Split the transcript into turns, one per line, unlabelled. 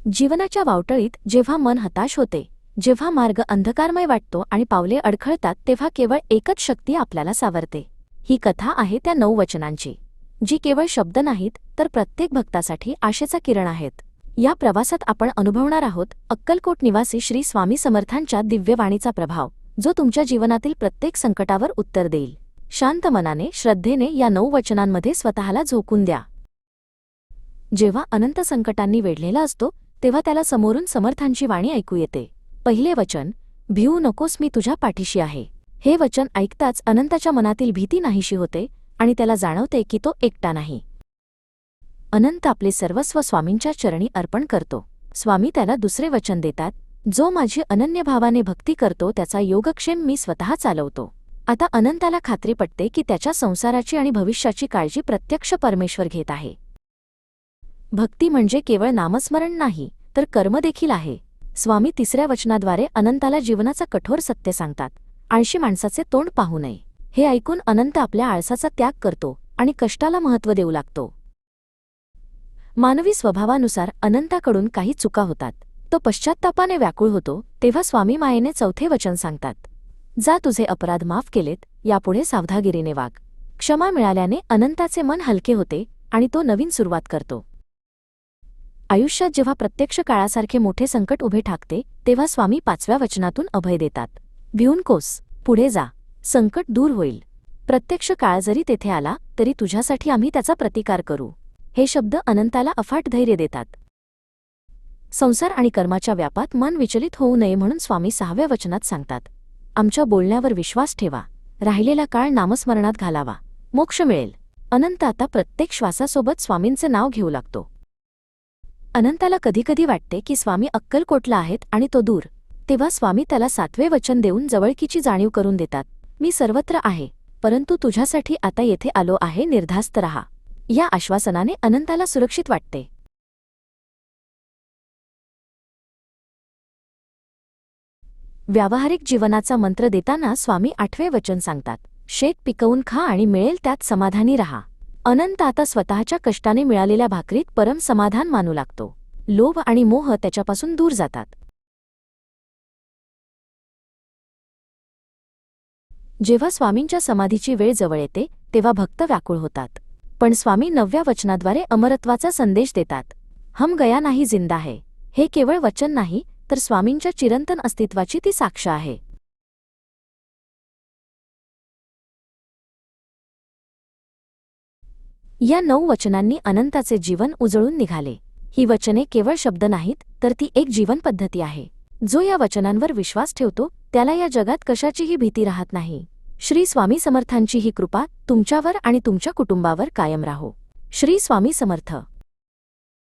जीवनाच्या वावटळीत जेव्हा मन हताश होते, जेव्हा मार्ग अंधकारमय वाटतो आणि पावले अडखळतात, तेव्हा केवळ एकच शक्ती आपल्याला सावरते. ही कथा आहे त्या 9 वचनांची, जी केवळ शब्द नाहीत तर प्रत्येक भक्तासाठी आशेचा किरण आहेत. या प्रवासात आपण अनुभवणार आहोत अक्कलकोट निवासी श्री स्वामी समर्थांच्या दिव्यवाणीचा प्रभाव, जो तुमच्या जीवनातील प्रत्येक संकटावर उत्तर देईल. शांत मनाने, श्रद्धेने या 9 वचनांमध्ये स्वतःला झोकून द्या. जेव्हा अनंत संकटांनी वेढलेला असतो, तेव्हा त्याला समोरून समर्थांची वाणी ऐकू येते. पहिले वचन, भिवू नकोस, मी तुझ्या पाठीशी आहे. हे वचन ऐकताच अनंताच्या मनातील भीती नाहीशी होते आणि त्याला जाणवते की तो एकटा नाही. अनंत आपले सर्वस्व स्वामींच्या चरणी अर्पण करतो. स्वामी त्याला दुसरे वचन देतात, जो माझी अनन्य भावाने भक्ती करतो त्याचा योगक्षेम मी स्वतः चालवतो. आता अनंताला खात्री पटते की त्याच्या संसाराची आणि भविष्याची काळजी प्रत्यक्ष परमेश्वर घेत आहे. भक्ती म्हणजे केवळ नामस्मरण नाही, तर कर्म देखील आहे. स्वामी तिसऱ्या वचनाद्वारे अनंताला जीवनाचा कठोर सत्य सांगतात. आळशी माणसाचे तोंड पाहू नये. हे ऐकून अनंत आपल्या आळसाचा त्याग करतो आणि कष्टाला महत्त्व देऊ लागतो. मानवी स्वभावानुसार अनंताकडून काही चुका होतात. तो पश्चात्तापाने व्याकुळ होतो, तेव्हा स्वामी मायेने चौथे वचन सांगतात, जा, तुझे अपराध माफ केलेत, यापुढे सावधागिरीने वाग. क्षमा मिळाल्याने अनंताचे मन हलके होते आणि तो नवीन सुरुवात करतो. आयुष्यात जेव्हा प्रत्यक्ष काळासारखे मोठे संकट उभे ठाकते, तेव्हा स्वामी 5व्या वचनातून अभय देतात. भिवू नकोस, पुढे जा, संकट दूर होईल. प्रत्यक्ष काळ जरी तेथे आला तरी तुझ्यासाठी आम्ही त्याचा प्रतिकार करू. हे शब्द अनंताला अफाट धैर्य देतात. संसार आणि कर्माच्या व्यापात मन विचलित होऊ नये म्हणून स्वामी 6व्या वचनात सांगतात, आमच्या बोलण्यावर विश्वास ठेवा, राहिलेला काळ नामस्मरणात घालावा, मोक्ष मिळेल. अनंत आता प्रत्येक श्वासासोबत स्वामींचे नाव घेऊ लागतो. अनंताला कधीकधी वाटते की स्वामी अक्कलकोटला आहेत आणि तो दूर. तेव्हा स्वामी त्याला 7वे वचन देऊन जवळकीची जाणीव करून देतात, मी सर्वत्र आहे, परंतु तुझ्यासाठी आता येथे आलो आहे, निर्धास्त रहा. या आश्वासनाने अनंताला सुरक्षित वाटते. व्यावहारिक जीवनाचा मंत्र देताना स्वामी 8वे वचन सांगतात, शेत पिकवून खा आणि मिळेल त्यात समाधानी रहा. अनंत आता स्वतःच्या कष्टाने मिळालेल्या भाकरीत परम समाधान मानू लागतो. लोभ आणि मोह त्याच्यापासून दूर जातात. जेव्हा स्वामींच्या समाधीची वेळ जवळ येते, तेव्हा भक्त व्याकुळ होतात. पण स्वामी 9व्या वचनाद्वारे अमरत्वाचा संदेश देतात. हम गया नाही जिंदा है. हे केवळ वचन नाही, तर स्वामींच्या चिरंतन अस्तित्वाची ती साक्ष आहे. या 9 वचनांनी अनंताचे जीवन उजळून निघाले. ही वचने केवळ शब्द नाहीत, तर ती एक जीवन पद्धती आहे. जो या वचनांवर विश्वास ठेवतो, त्याला या जगात कशाचीही भीती राहत नाही. श्री स्वामी समर्थांची ही कृपा तुमच्यावर आणि तुमच्या कुटुंबावर कायम राहो. श्री स्वामी समर्थ.